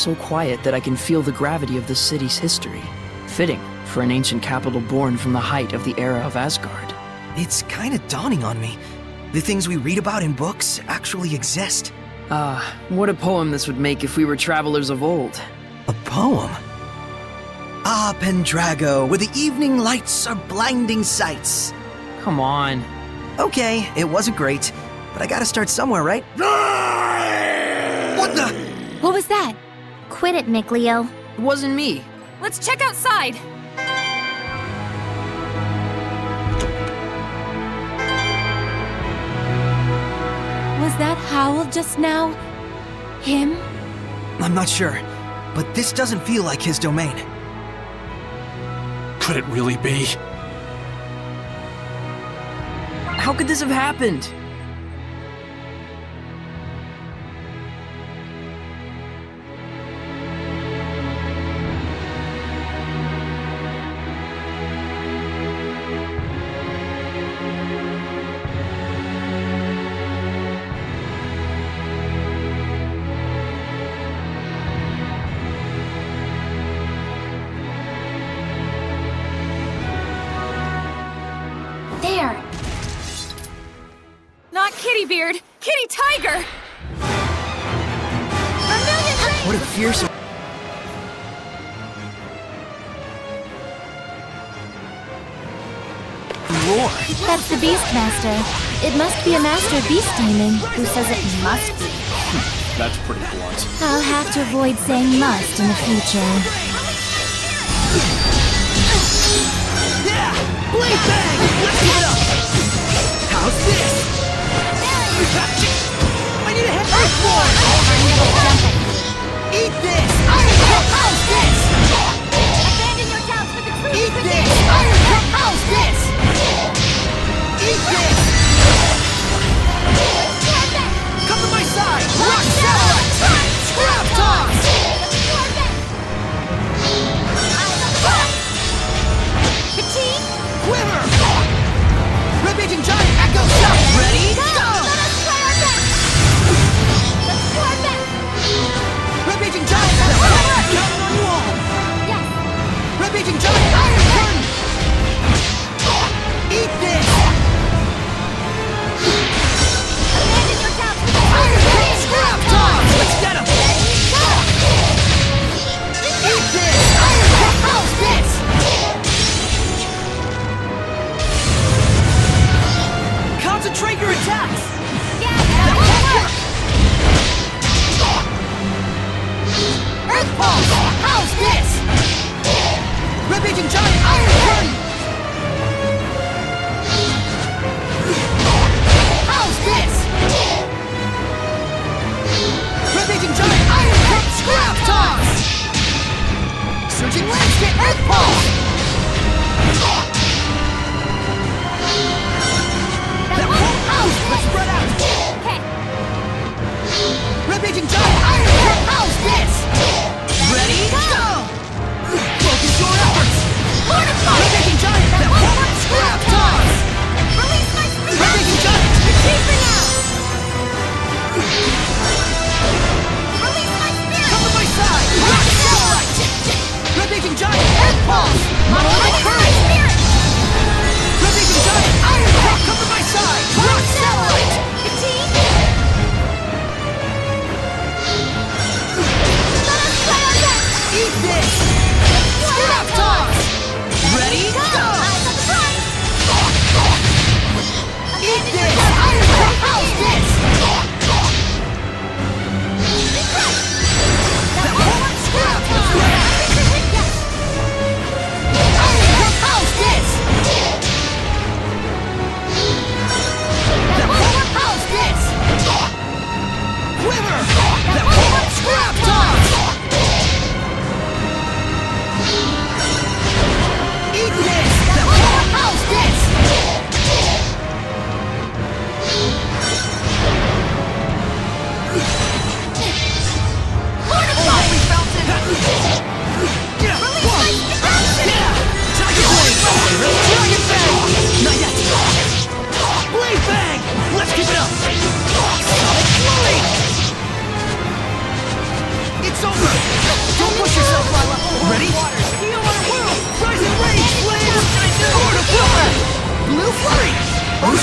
so quiet that I can feel the gravity of the city's history. Fitting for an ancient capital born from the height of the era of Asgard. It's kinda dawning on me. The things we read about in books actually exist. What a poem this would make if we were travelers of old. A poem? Ah, Pendrago, where the evening lights are blinding sights. Come on. Okay, it wasn't great, but I gotta start somewhere, right? What the? What was that? Quit it, Mickleo. It wasn't me. Let's check outside. Was that Howl just now? Him? I'm not sure, but this doesn't feel like his domain. Could it really be? How could this have happened? There! Not Kitty Beard, Kitty Tiger! What a fearsome... roar! That's the Beastmaster. It must be a master beast demon. Who says it must be? That's pretty blunt. I'll have to avoid saying must in the future. Yeah! Blade bang! Let's get up! How's this? I need a head earthborn! Eat this! How's this? Abandon your doubts for the truth. Eat this! How's this? Eat this! Come to my side! Rock satellite! Scrap toss! Fatigue? Quiver! Rampaging giant echo shot! Ready? Go! Let's try our best! Let's do our best! Rampaging giant echo shot! Counting on you all! Yes! Rampaging giant iron curtain! Eat this! Abandon your doubts for the Iron truth. curtain scrap toss! Let's get him! Eat this! Iron curtain! How's this? Concentrate your attacks! Earth Pulse! How's this? Rampaging giant iron curtain! How's this? Rampaging giant iron curtain scrap toss! Surging landscape Earth Pulse! That won't house! Let's spread out! Okay. Rampaging giant iron curtain! How's this? Ready? Go! Focus your efforts! Fortify!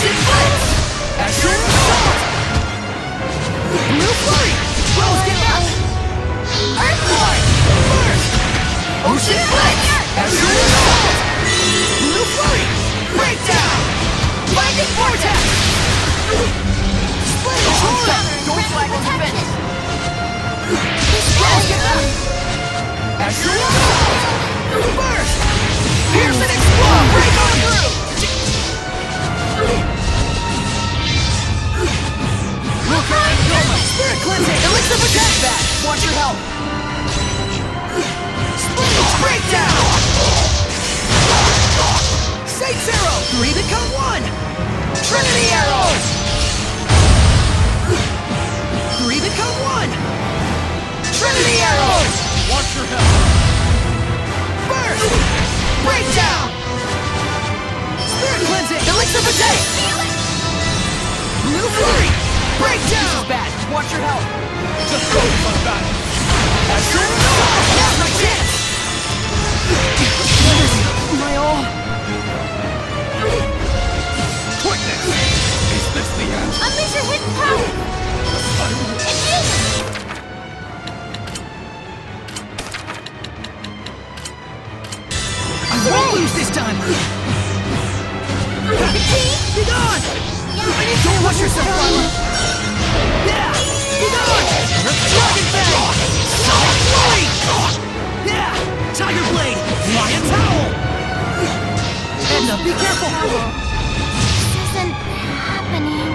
Ocean Blitz! Azure Assault! Blue Flurry! Rose, get up! Earthborn! Burst! Ocean Blitz! Azure Assault! Blue Flurry! Breakdown! Binding Vortex! Splendid Torrent! Don't flag on defense! Rose, get up! Azure Assault! Burst! Pierce and Explode! Break on through! Spirit Cleansing! Elixir Protect! Back! Watch your health! Splendid Breakdown! Saints Arrow! 3 become 1! Trinity Arrow! 3 become 1! Trinity Arrow! Watch your health. Burst! Breakdown! Spirit Cleansing! Elixir Protect! Blue Flurry! Breakdown! Bad! Watch your health! Just focus on battle. Azure Assault! Now's my chance! My all! Quickness! Is this the end? Unleash your hidden power! I won't lose this time! Be gone! Don't rush yourself, Lila! Yeah! Be gone! Dragon Fang! Sonic Flurry! Yeah! Tiger Blade! Lion Towel! Edna, be careful! This isn't happening.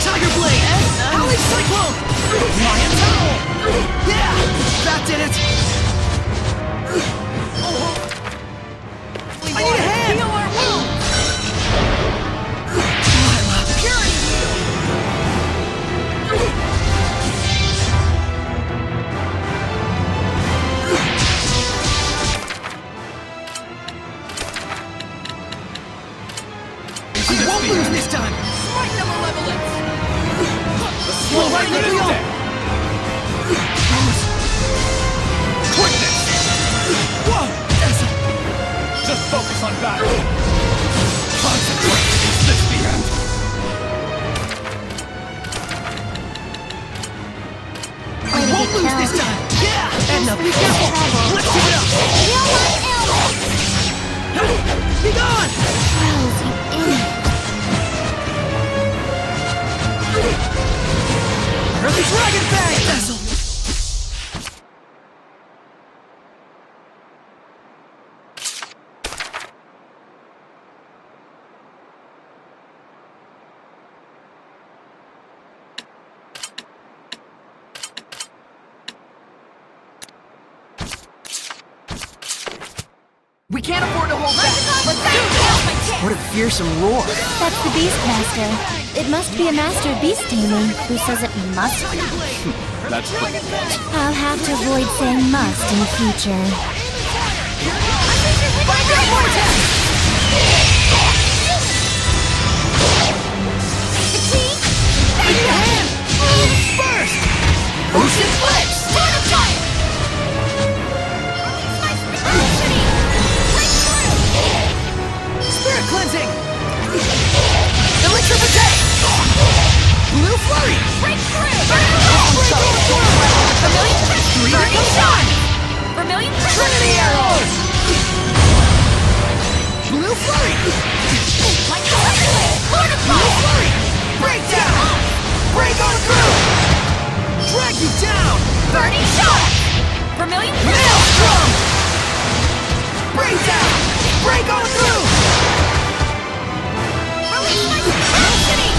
Tiger Blade! Alley Cyclone! Lion Towel! Yeah! That did it! I need a hand! Heal our wounds! Lila, Fury! We won't lose this time! Strike the malevolence! Slow right in the wheel! Quickness! Whoa! Just focus on battle. Concentrate. Is this the end? I won't lose this time! Yeah! Edna, be careful! Let's keep it up! Feel my ailments! Be gone! Rose, you idiot. Earthy Dragon Fang! Dazzle! We can't afford to hold back! Let's do this! What a fearsome roar! That's the Beastmaster. It must be a master of beast taming who says it must be. That's pretty blunt. I'll have to avoid saying must in the future. Binding Vortex! I need a hand! Burst! Ocean Blitz! Sword of Fire! Spirit Cleansing! Elixir Protect! Blue Flurry! Break through! Vermilion Vermilion Crescent! Three Burning become Shot! one! Vermilion Crescent! Trinity Arrow! Blue Flurry! Like the Lord of Blue Fire! Flurry! Breakdown! Break on through! Drag you down! Burning Shot! Vermilion Crescent! Maelstrom! Breakdown! Break on through! Release my velocity!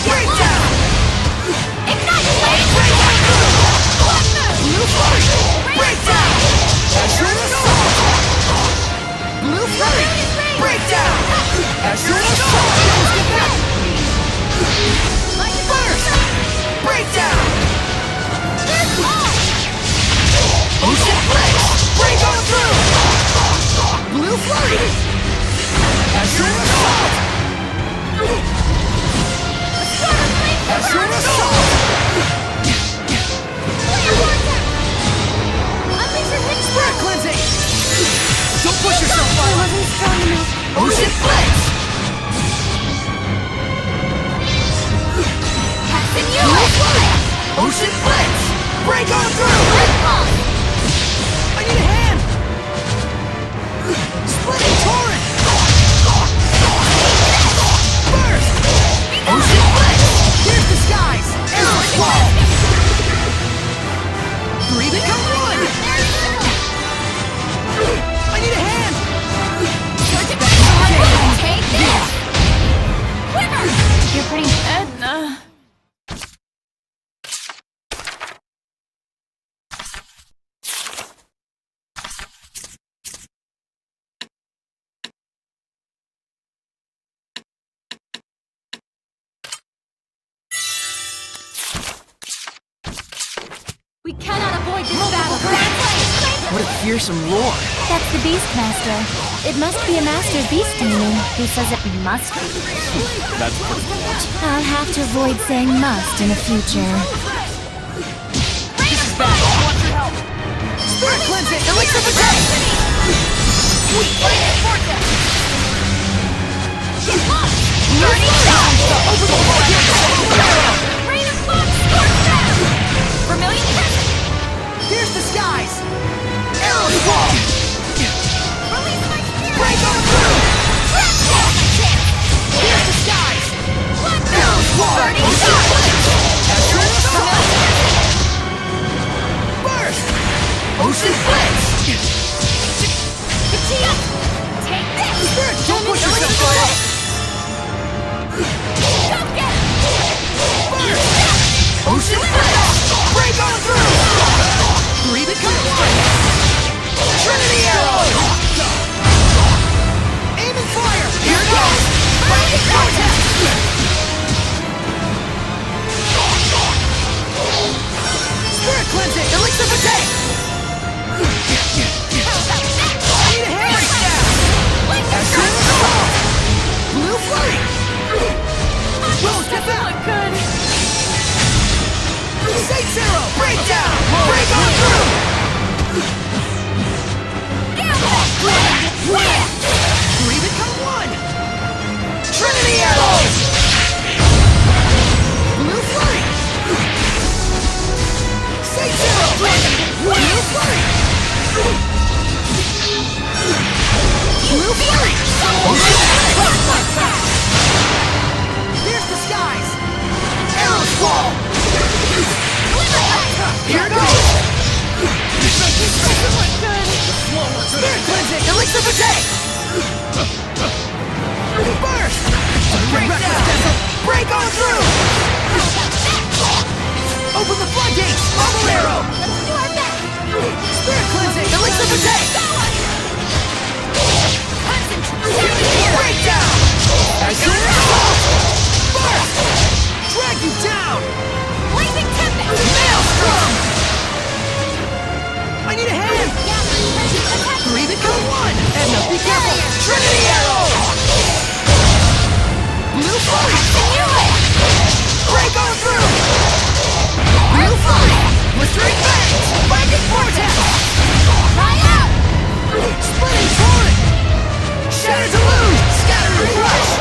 Breakdown! Ignite Blade! Break on through! Blood Move! Blue Flurry! Breakdown! Azure Assault! Blue Flurry! Breakdown! Azure Assault! Get back! Burst! Breakdown! Ocean Blitz! Break on through! Blue Flurry! Azure Assault! Azure Assault! Spirit Cleansing! Don't push yourself, Lila! Wasn't strong enough. Ocean Blitz! Break on through! I need a hand! Splitting torrent! Burst! Ocean blitz! Here's the skies! Arrow squall! Three become one! I need a hand! Take this! Quiver! You're pretty... We cannot avoid this battle! What a fearsome roar! That's the Beastmaster. It must be a master beast demon who says it must be. That's pretty good. I'll have to avoid saying must in the future. This is bad. I want your help. Spirit cleansing! Elixir of attack! Burning shot! Over the floodgates! Rain of fog! Scorch down! Vermilion crescent! Here's the skies! Arrow squall! Release my spirit! Break on through! Trap chance! Here's the skies! Arrow squall! Burning shot! Burst! Ocean blitz! Katia! Take this! Spirit, don't push yourself so hard! Come get it! Burst! Ocean blitz! Break on through! Three become one! Trinity arrow! Aim and fire! Here it goes! Burning vortex! Spirit cleansing! Elixir of attack! I need a hand right now! As soon as assault! Blue flurry! Well, get back! Good! Saints arrow! Break down! Break on through! Three become one! Trinity arrow! Blue flurry! Saints arrow! Blue flurry! Blue flurry! Here's the skies! Arrow squall! Here goes! Spirit cleansing! Elixir of attack! Burst! Break down! Break on through! Open the floodgates! Bubble arrow! Spirit cleansing! Elixir of attack! Break down! As soon as assault! Burst! Drag you down! Blazing tempest! Maelstrom! I need a hand! Three become one! Edna, be careful! Trinity arrow! Blue flurry! Break on through! Blue flurry! Blistering fangs! Blackened vortex! Cry out! Splitting torrent! Shatter deluge! Scattering rush!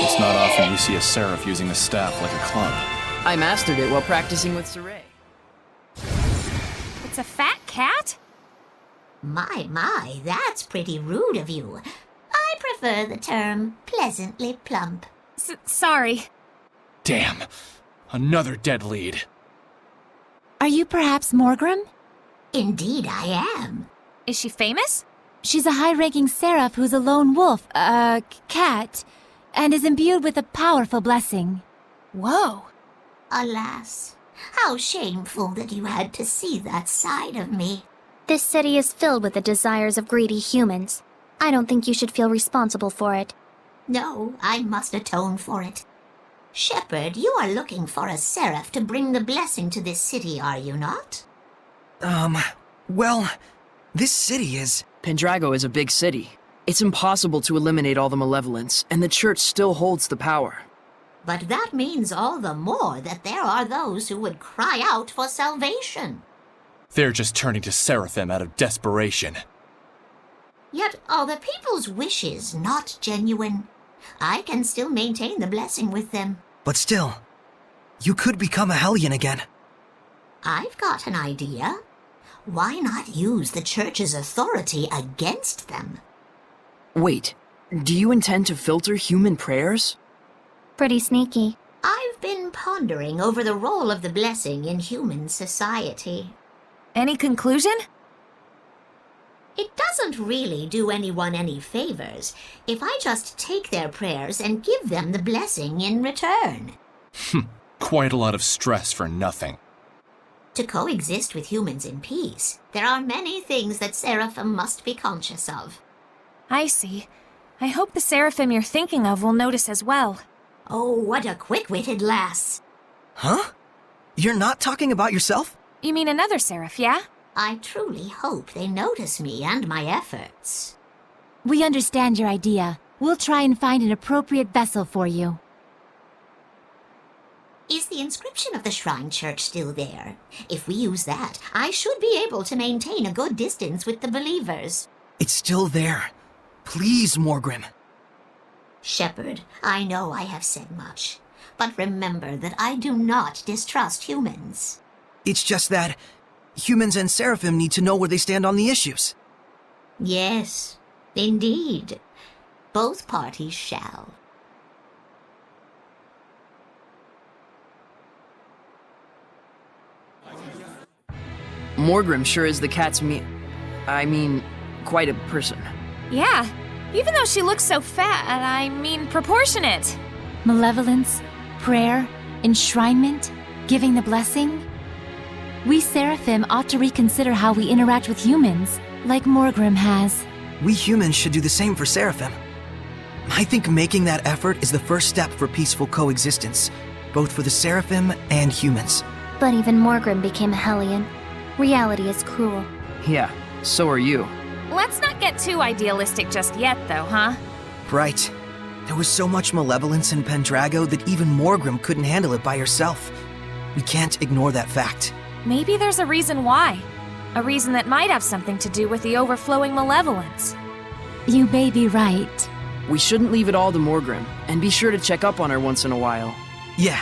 It's not often you see a seraph using a staff like a club. I mastered it while practicing with Sorey. It's a fat cat? My, that's pretty rude of you. I prefer the term pleasantly plump. Sorry. Damn. Another dead lead. Are you perhaps Morgrim? Indeed I am. Is she famous? She's a high-ranking seraph who's a lone wolf, cat, and is imbued with a powerful blessing. Whoa. Alas, how shameful that you had to see that side of me. This city is filled with the desires of greedy humans. I don't think you should feel responsible for it. No, I must atone for it. Shepherd, you are looking for a seraph to bring the blessing to this city, are you not? Well, this city is... Pendrago is a big city. It's impossible to eliminate all the malevolence, and the church still holds the power. But that means all the more that there are those who would cry out for salvation. They're just turning to Seraphim out of desperation. Yet are the people's wishes not genuine? I can still maintain the blessing with them. But still, you could become a Hellion again. I've got an idea. Why not use the church's authority against them? Wait, do you intend to filter human prayers? Pretty sneaky. I've been pondering over the role of the blessing in human society. Any conclusion? It doesn't really do anyone any favors if I just take their prayers and give them the blessing in return. Quite a lot of stress for nothing. To coexist with humans in peace, there are many things that Seraphim must be conscious of. I see. I hope the Seraphim you're thinking of will notice as well. Oh, what a quick-witted lass. Huh? You're not talking about yourself? You mean another Seraph, yeah? I truly hope they notice me and my efforts. We understand your idea. We'll try and find an appropriate vessel for you. Is the inscription of the shrine church still there? If we use that, I should be able to maintain a good distance with the believers. It's still there. Please, Morgrim. Shepard, I know I have said much, but remember that I do not distrust humans. It's just that humans and Seraphim need to know where they stand on the issues. Yes, indeed. Both parties shall. Morgrim sure is the cat's quite a person. Yeah, even though she looks so fat, proportionate. Malevolence, prayer, enshrinement, giving the blessing. We Seraphim ought to reconsider how we interact with humans, like Morgrim has. We humans should do the same for Seraphim. I think making that effort is the first step for peaceful coexistence, both for the Seraphim and humans. But even Morgrim became a Hellion. Reality is cruel. Yeah, so are you. Let's not get too idealistic just yet, though, huh? Right. There was so much malevolence in Pendrago that even Morgrim couldn't handle it by herself. We can't ignore that fact. Maybe there's a reason why. A reason that might have something to do with the overflowing malevolence. You may be right. We shouldn't leave it all to Morgrim, and be sure to check up on her once in a while. Yeah.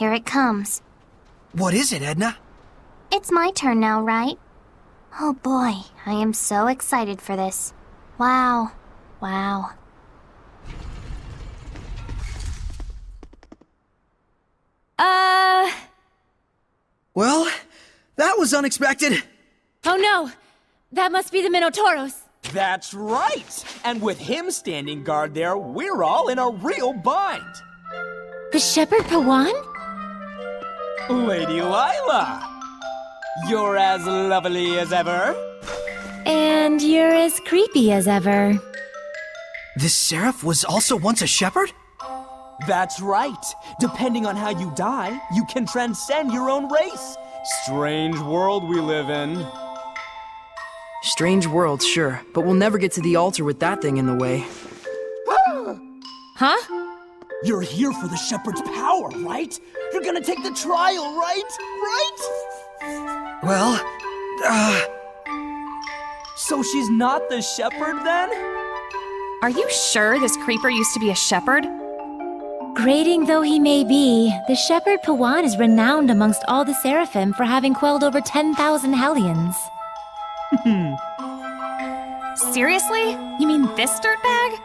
Here it comes. What is it, Edna? It's my turn now, right? Oh boy, I am so excited for this. Wow. Wow. Well, that was unexpected. Oh no! That must be the Minotauros. That's right! And with him standing guard there, we're all in a real bind. The Shepherd Pawan? Lady Lila! You're as lovely as ever. And you're as creepy as ever. This seraph was also once a shepherd? That's right. Depending on how you die, you can transcend your own race. Strange world we live in. Strange world, sure, but we'll never get to the altar with that thing in the way. Huh? You're here for the shepherd's power, right? You're gonna take the trial, right? Right? Well, So she's not the shepherd then? Are you sure this creeper used to be a shepherd? Grading though he may be, the Shepherd Pawan is renowned amongst all the Seraphim for having quelled over 10,000 hellions. Seriously? You mean this dirtbag?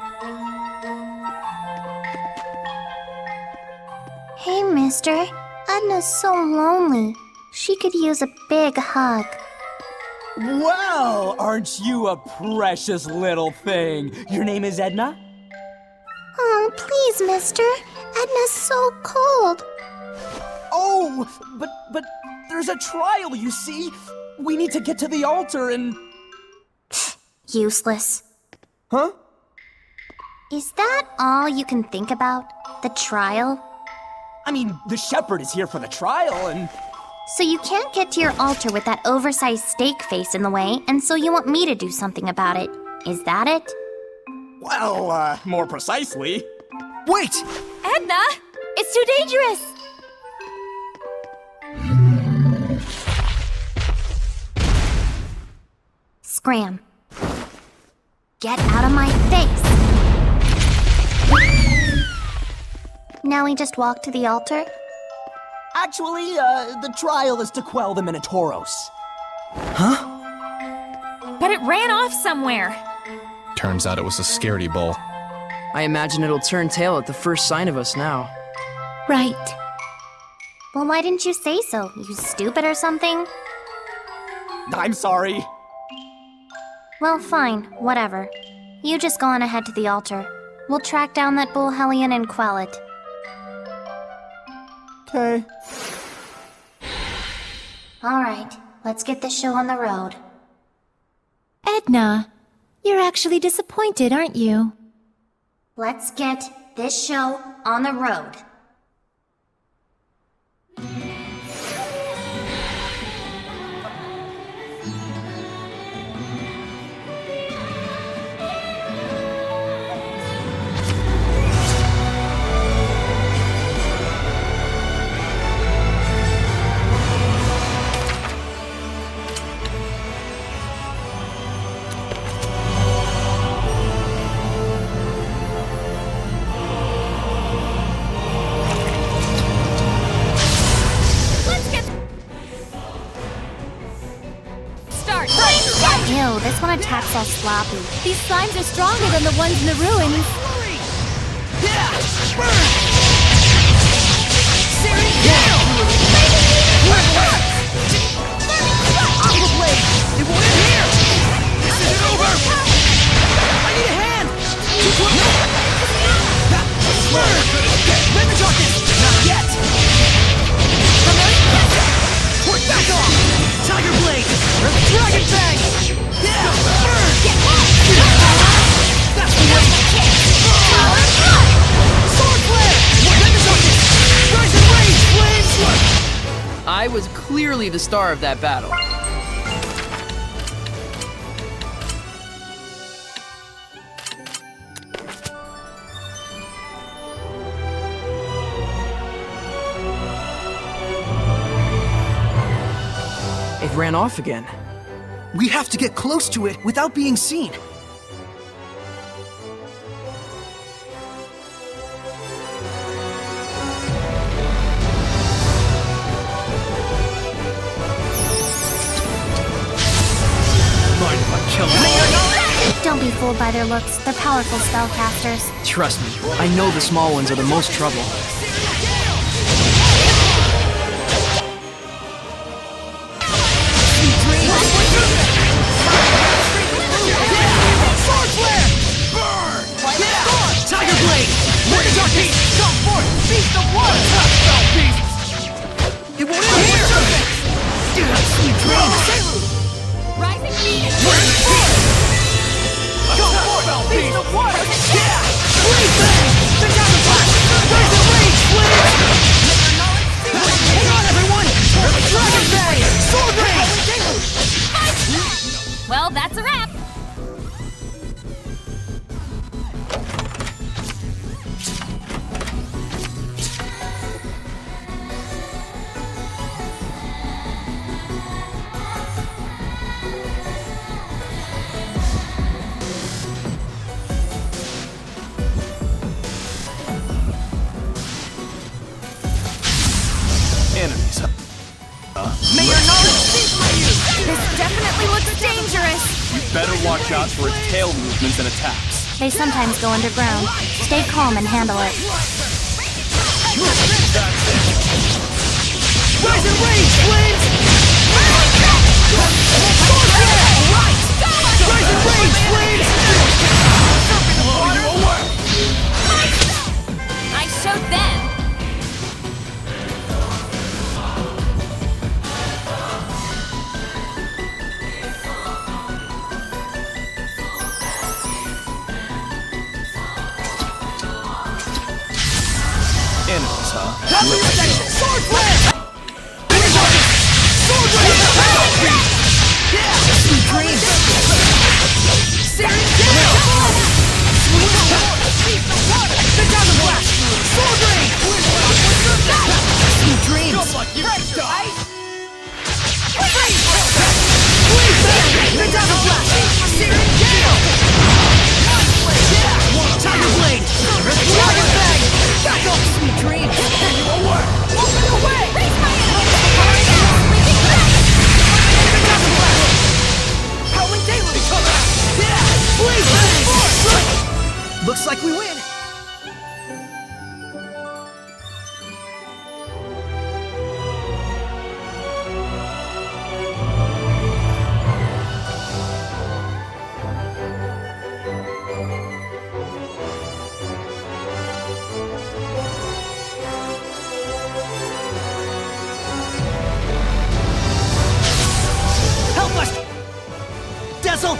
Hey, mister. Edna's so lonely. She could use a big hug. Well, aren't you a precious little thing? Your name is Edna? Oh, please, mister. Edna's so cold. Oh, but there's a trial, you see. We need to get to the altar and... Useless. Huh? Is that all you can think about? The trial? I mean, the shepherd is here for the trial and... So you can't get to your altar with that oversized steak face in the way, and so you want me to do something about it. Is that it? Well, more precisely... wait! Edna! It's too dangerous! Scram. Get out of my face! Now we just walk to the altar? Actually, the trial is to quell the Minotauros. Huh? But it ran off somewhere. Turns out it was a scaredy bull. I imagine it'll turn tail at the first sign of us now. Right. Well, why didn't you say so? You stupid or something? I'm sorry. Well, fine. Whatever. You just go on ahead to the altar. We'll track down that bull hellion and quell it. Okay. Alright, let's get this show on the road. Edna, you're actually disappointed, aren't you? Let's get this show on the road. Ew, this one attacks all sloppy. These slimes are stronger than the ones in the ruins. I was clearly the star of that battle. It ran off again. We have to get close to it without being seen. mind if I kill them? Don't be fooled by their looks. They're powerful spellcasters. Trust me, I know the small ones are the most trouble. Sword flare! Burn! Tiger blade! Where's our beast? Come forth! Beast of water! Spell beasts! It won't end here! Sweet dreams! Rising Phoenix! Where's the beast? Come forth! Beast of water! Yeah! Blade bang! The Diamond Flash! Raise the rage, Blade! Hang on, everyone! Dragon bang! Sword rage! Well, that's a wrap. Enemies, huh? May your knowledge cease my use! This definitely looks dangerous. You better watch out for its tail movements and attacks. They sometimes go underground. Stay calm and handle it. Rise and rage, Blades! Rise and rage, Blades! Blow you away! I showed them. Enemies, huh? Sword flare! Sword rage! Yeah! Sweet dreams! Searing down! The Diamond Flash! Sword rage! Sweet dreams! Just like you can die! Blade bang! The Diamond Flash! Searing down! Tiger blade! Dragon bang! Back up, sweet dreams! Away! Open the way! Raise my hand. Howling Deluge! Yeah! Blade bang! Looks like we win! Help us! Dazzle!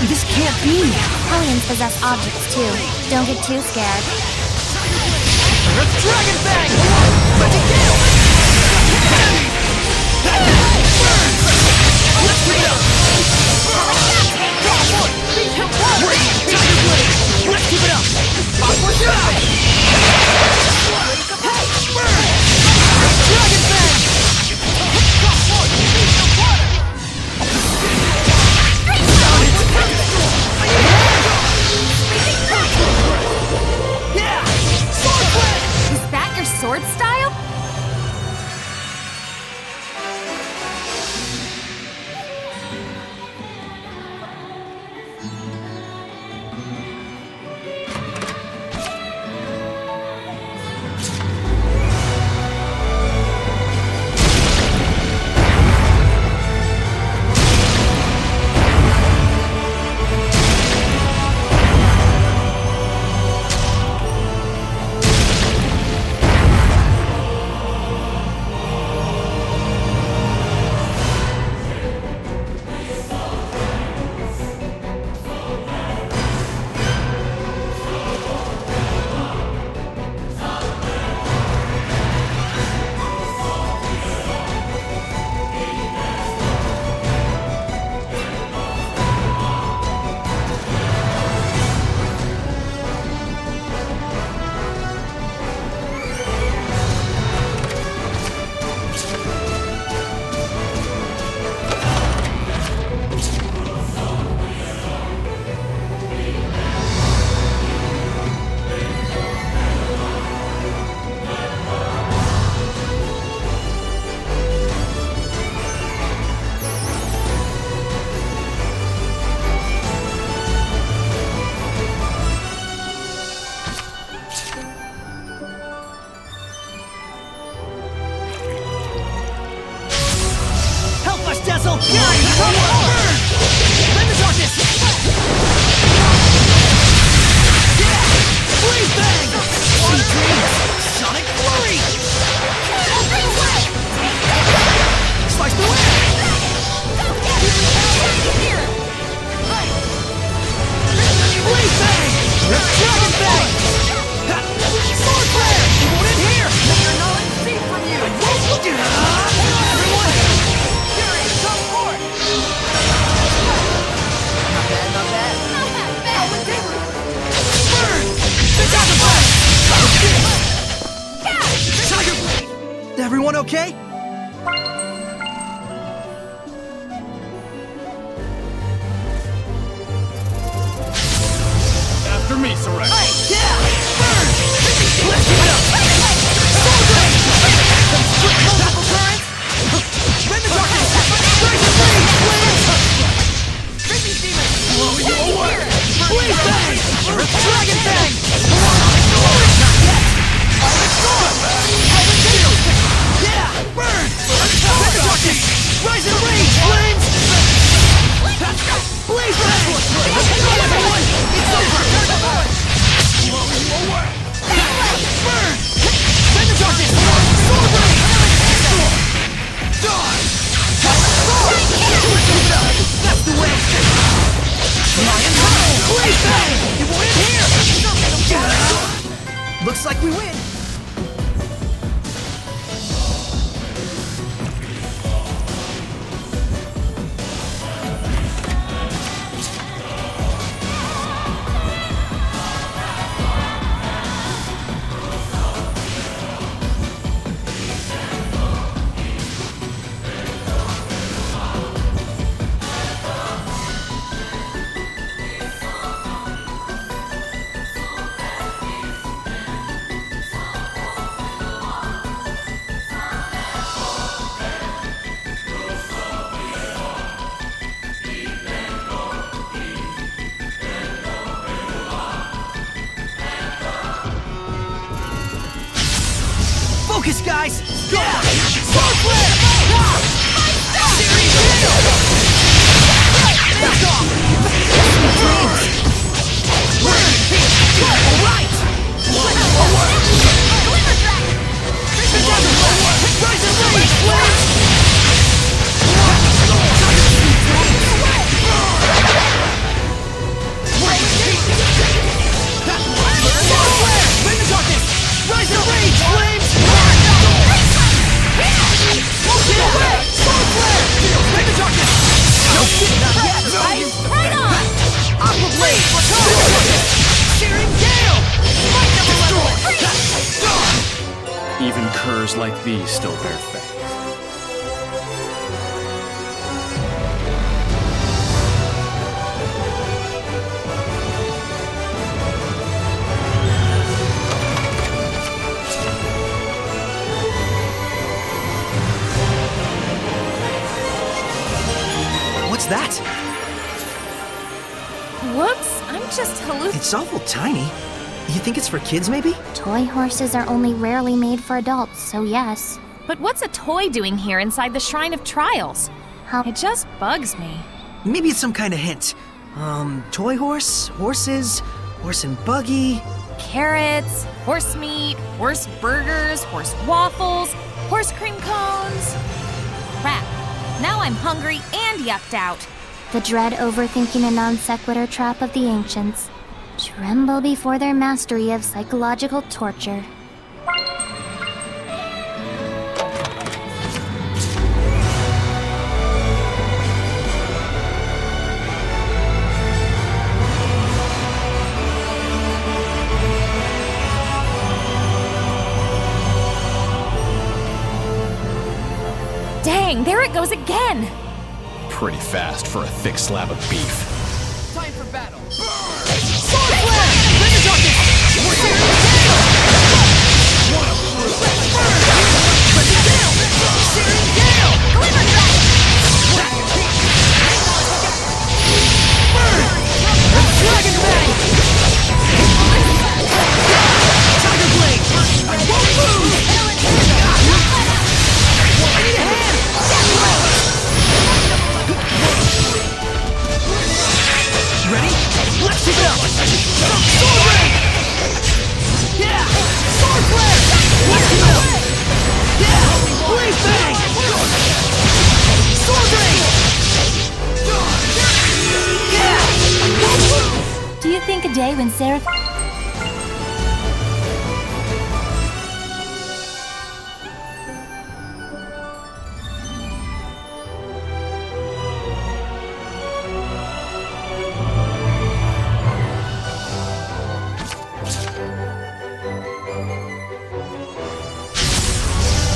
This can't be! Hellions possess objects too. Don't get too scared. Dragon bang! Magic gale! Let's keep it up! Tiger blade! Let's keep it up! Aqua shot! Hey! Burn! Dragon bang! Yeah! Sword flare! Is that your sword style? okay? After me, Sorey. Yeah! Burn! Let's keep it up! Sorey! Multiple currents! Rend the darkness! Rise and rage! Flames! Creepy demon! Blow you away! Blaze bang! Dragon bang! Not yet! It's gone! Yeah! Burn! Rend the darkness! Rise and rage! Flames! Blaze bang! Come on, everyone! It's over! Blow you away! Burn! Rend the darkness! Sword blade! Die! That's the way! Lion Tunnel! Blaze bang! You want it here! Looks like we win. Focus, guys! Yeah! Sword flare! Series kill! Back off! Dreams! Burn! Alright! Glimmer dragon! Rise and rage! Flames! Sword flare! Bring the darkness! Rise and rage! Flames! Get away! Sword flare! Bring the darkness! No shit, not yet! Right on! Aqua blade! Searing gale! Smite number level! Even curs like these still bear fangs. What's that? Whoops, I'm just hallucinating. It's awful tiny. You think it's for kids, maybe? Toy horses are only rarely made for adults, so yes. But what's a toy doing here inside the Shrine of Trials? How? It just bugs me. Maybe it's some kind of hint. Toy horse, horses, horse and buggy. Carrots, horse meat, horse burgers, horse waffles, horse cream cones. Crap. Now I'm hungry and yucked out. The dread overthinking and non sequitur trap of the ancients. Tremble before their mastery of psychological torture. Dang, there it goes again! Pretty fast for a thick slab of beef. Time for battle! Sword flare! Bring the darkness! Searing gale! What a brute! Burn! Searing gale! Glimmer dragon! Burn! Dragon bang! Tiger blade! I won't lose! I need a hand! Ready? Let's keep it up! Sword rain! Yeah! Sword flare! Let's keep it up! Yeah! Blaze bang! Sword rain! Yeah! Do you think a day when Seraph...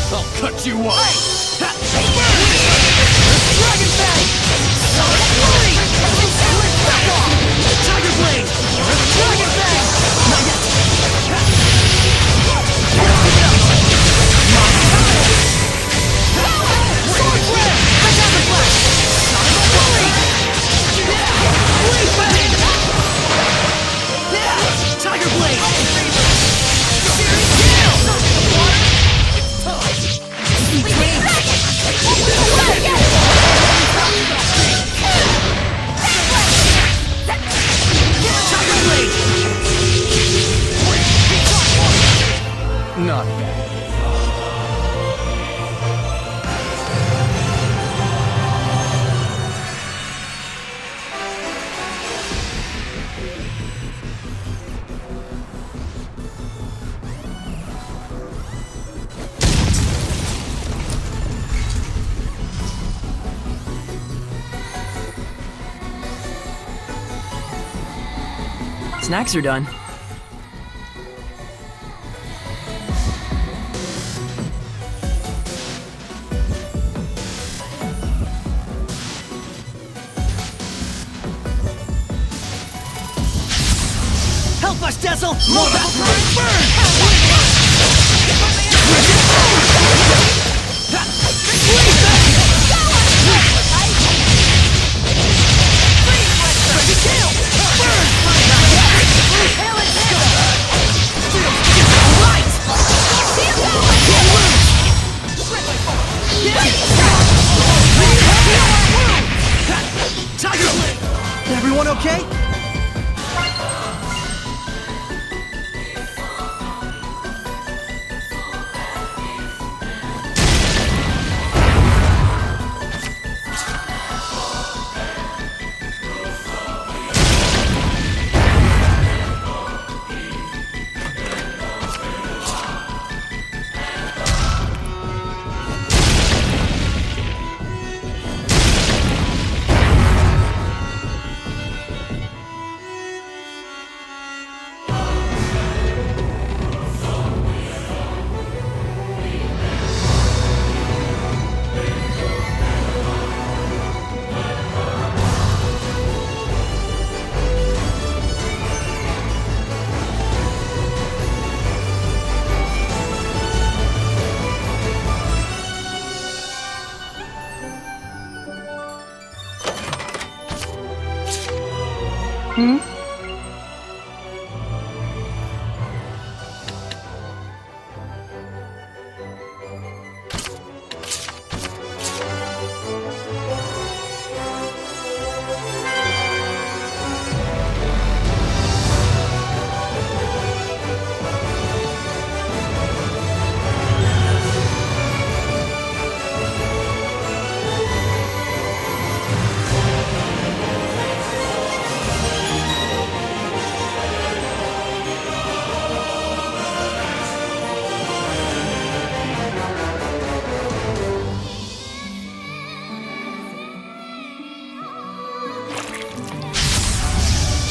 I'll cut you up! Dragon Fang! Sorey! Back off! Tiger Blade! Dragon Fang! Not yet! Sword Flare! Fantastic Flash! Sorey! Blade Fang! Tiger Blade! Series Kill! Sweet Dreams! Tiger Blade! Not bad. Snacks are done. Help us, Dazzle! More burn! Everyone okay?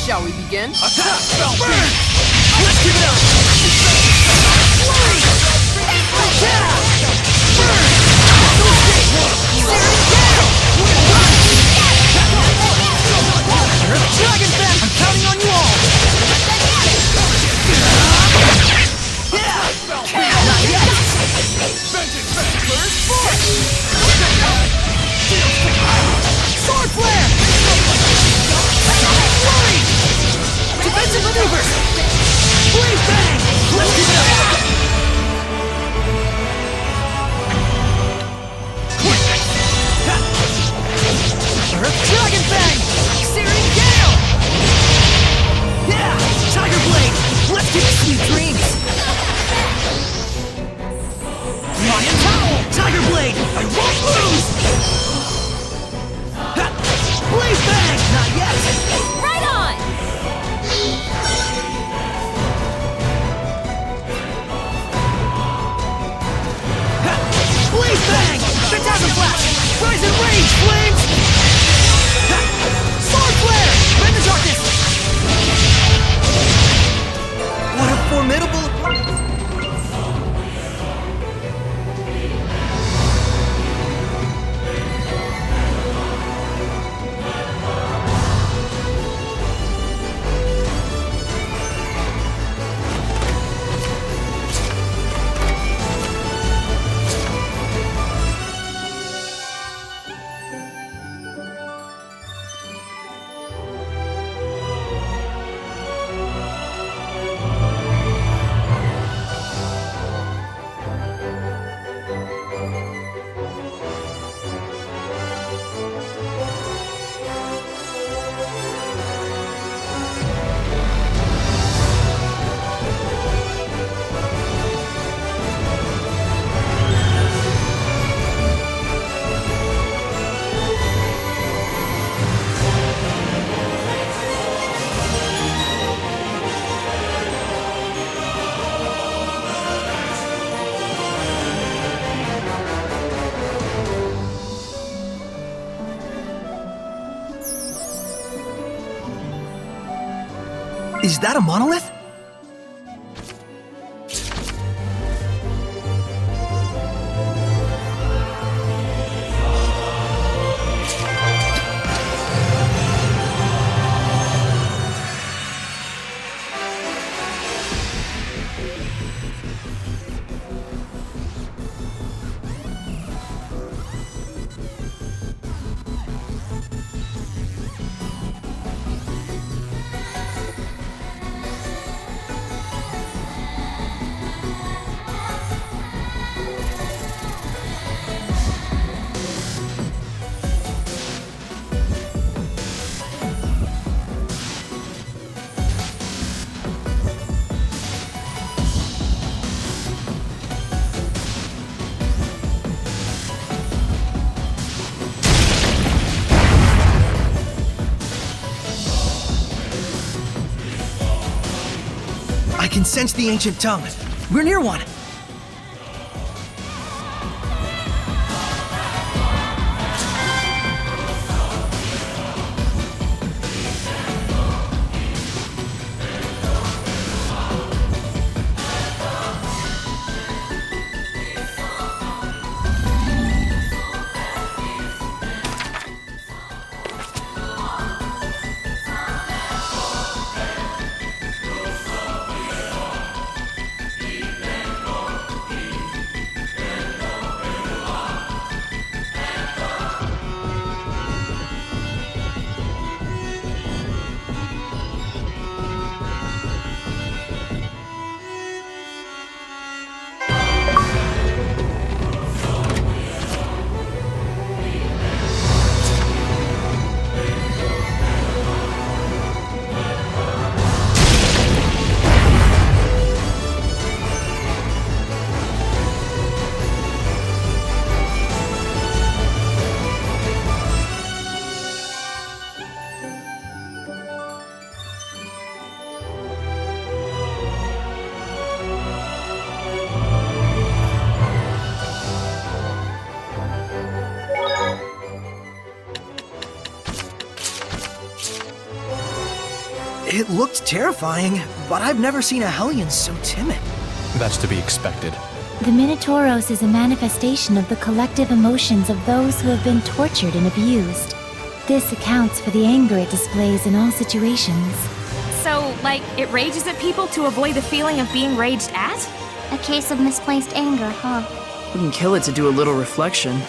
Shall we begin? Attack! Burn! Let's keep it up! Dragon Fang! I'm counting on you all! Not yet! Vengeance Bachelor! Sword Flare! Defensive maneuvers! Blade Bang! Is that a monolith? I can sense the ancient tongue. We're near one. It looked terrifying, but I've never seen a Hellion so timid. That's to be expected. The Minotauros is a manifestation of the collective emotions of those who have been tortured and abused. This accounts for the anger it displays in all situations. So, like, it rages at people to avoid the feeling of being raged at? A case of misplaced anger, huh? Wouldn't kill it to do a little reflection.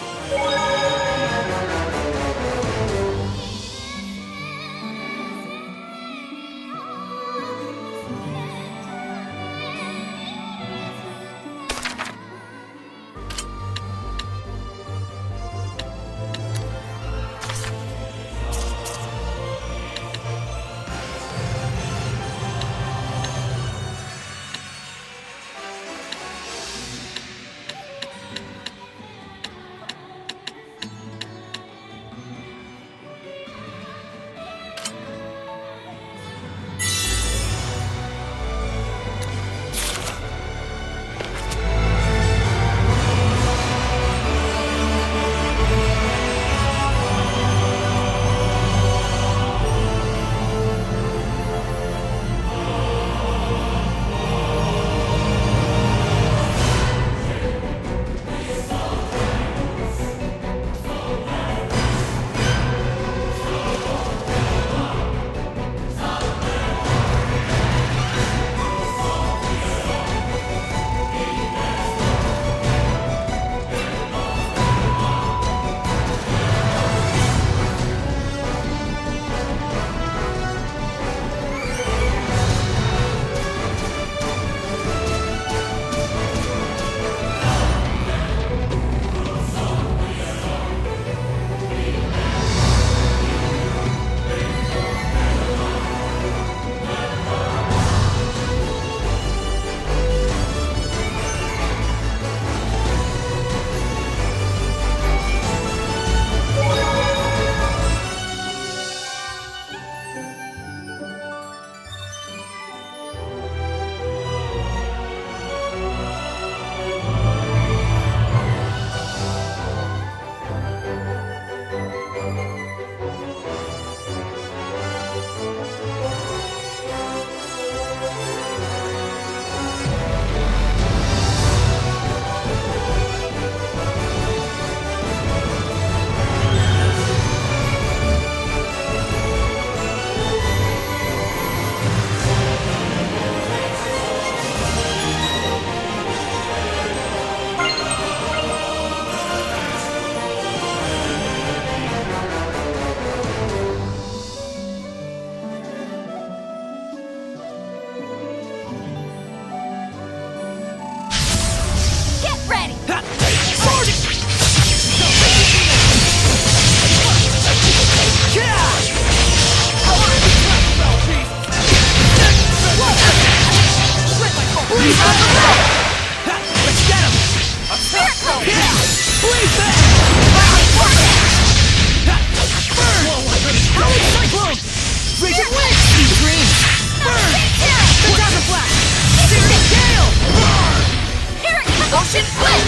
Ocean flip!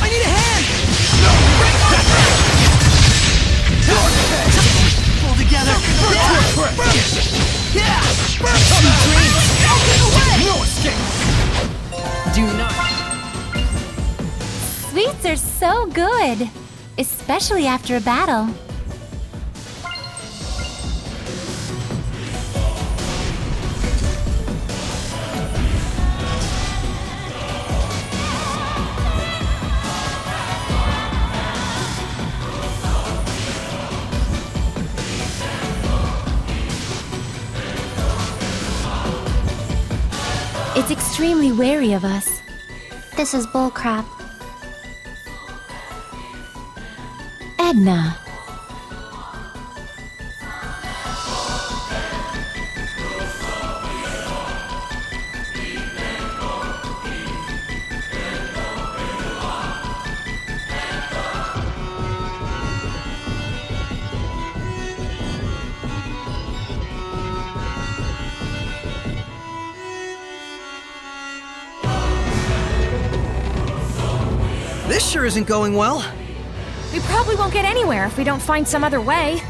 I need a hand! Pull together! No escape! Do not. Sweets are so good, especially after a battle. It's extremely wary of us. This is bullcrap. Edna. This sure isn't going well. We probably won't get anywhere if we don't find some other way.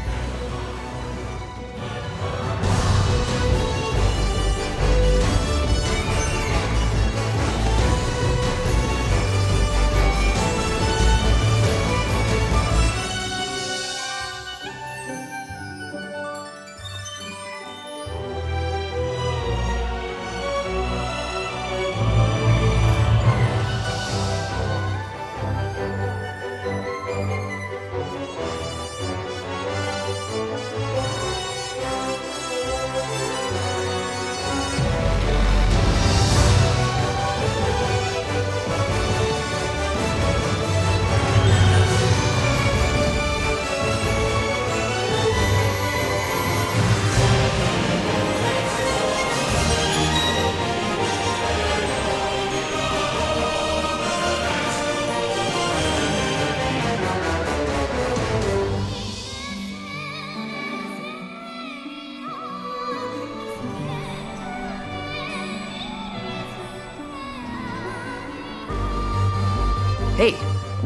Hey,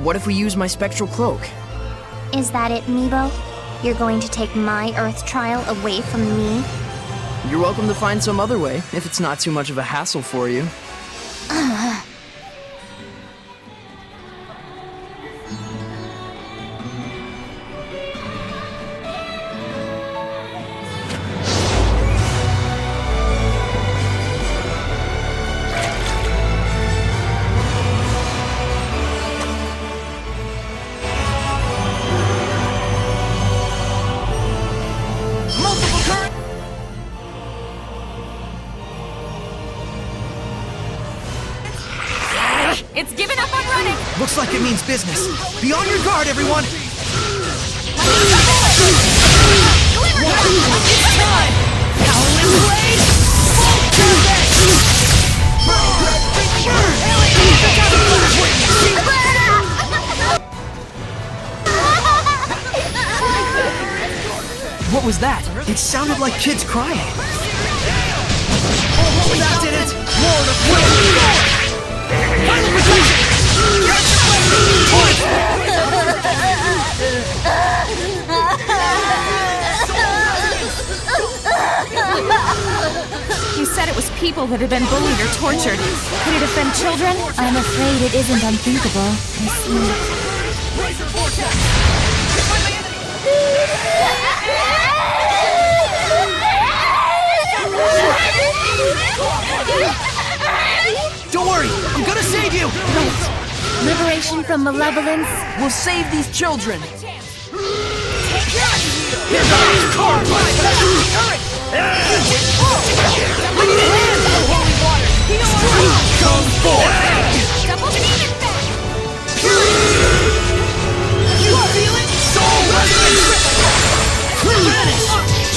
what if we use my spectral cloak? Is that it, Meebo? You're going to take my Earth trial away from me? You're welcome to find some other way, if it's not too much of a hassle for you. It's given up on running! Looks like it means business. Be on your guard, everyone! What was that? It sounded like kids crying. That did it! Lord of Will! You said it was people that had been bullied or tortured. Could it have been children? I'm afraid it isn't unthinkable. I see. Don't worry, I'm gonna save you! Right. Liberation from malevolence. We'll save these children! Here goes Car! Come forth! Double demon back! You feel it? Soul resonance! Vanish!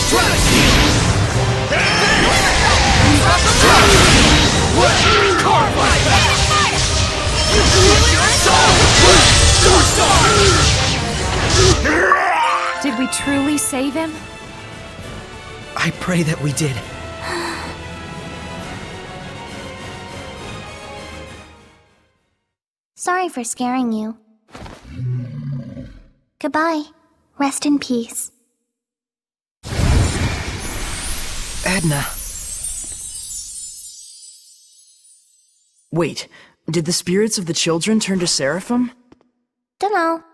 Strategy! Did we truly save him? I pray that we did. Sorry for scaring you. Goodbye. Rest in peace. Edna. Wait, did the spirits of the children turn to Seraphim? Dunno.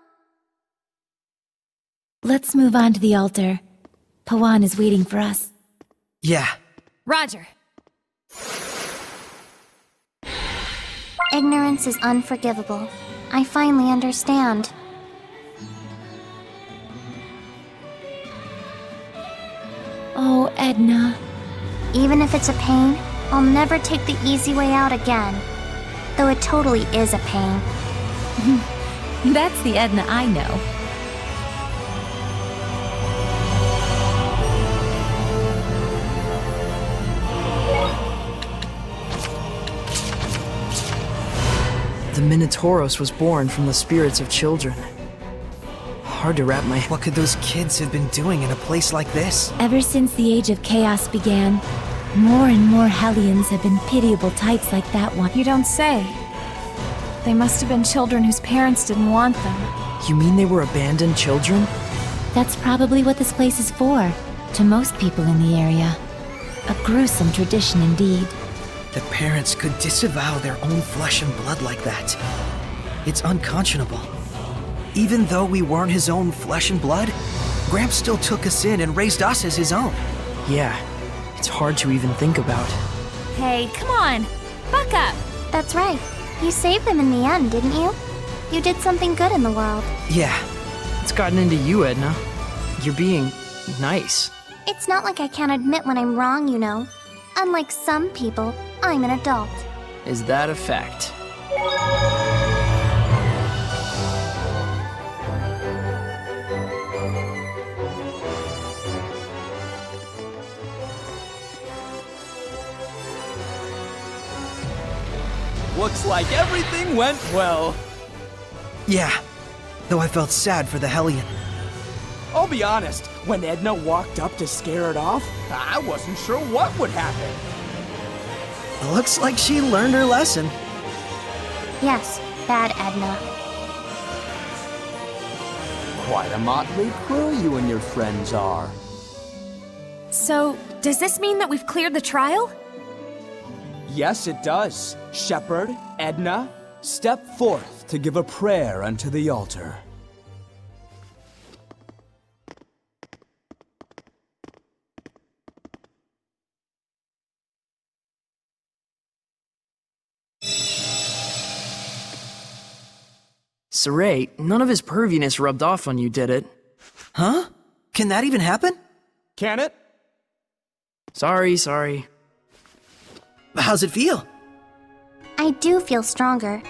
Let's move on to the altar. Puedan is waiting for us. Yeah. Roger. Ignorance is unforgivable. I finally understand. Oh, Edna. Even if it's a pain, I'll never take the easy way out again. Though it totally is a pain. That's the Edna I know. The Minotauros was born from the spirits of children. Hard to wrap my... What could those kids have been doing in a place like this? Ever since the Age of Chaos began, more and more Hellions have been pitiable types like that one. You don't say. They must have been children whose parents didn't want them. You mean they were abandoned children? That's probably what this place is for, to most people in the area. A gruesome tradition indeed. That parents could disavow their own flesh and blood like that. It's unconscionable. Even though we weren't his own flesh and blood, Gramps still took us in and raised us as his own. Yeah, it's hard to even think about. Hey, come on! Buck up! That's right. You saved them in the end, didn't you? You did something good in the world. Yeah. It's gotten into you, Edna. You're being nice. It's not like I can't admit when I'm wrong, you know. Unlike some people, I'm an adult. Is that a fact? Looks like everything went well. Yeah. Though I felt sad for the Hellion. I'll be honest, when Edna walked up to scare it off, I wasn't sure what would happen. Looks like she learned her lesson. Yes, bad Edna. Quite a motley crew you and your friends are. So, does this mean that we've cleared the trial? Yes, it does. Shepherd, Edna, step forth to give a prayer unto the altar. Sorey, none of his perviness rubbed off on you, did it? Huh? Can that even happen? Can it? Sorry. How's it feel? I do feel stronger.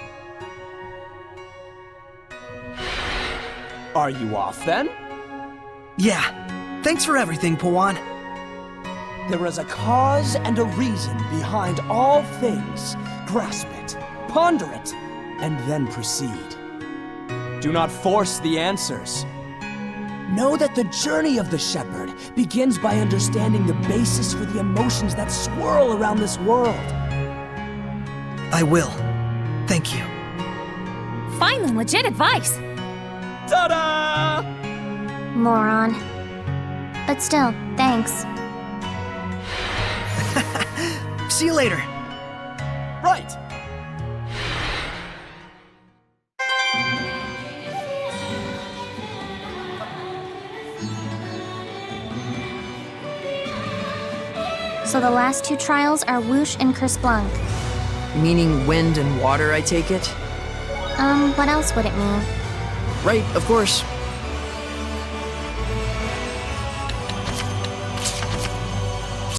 Are you off then? Yeah. Thanks for everything, Puedan. There is a cause and a reason behind all things. Grasp it, ponder it, and then proceed. Do not force the answers. Know that the journey of the shepherd begins by understanding the basis for the emotions that swirl around this world. I will. Thank you. Finally, legit advice! Ta-da! Moron. But still, thanks. See you later. Right. So the last two trials are Whoosh and Kerspelunk. Meaning wind and water, I take it? What else would it mean? Right, of course.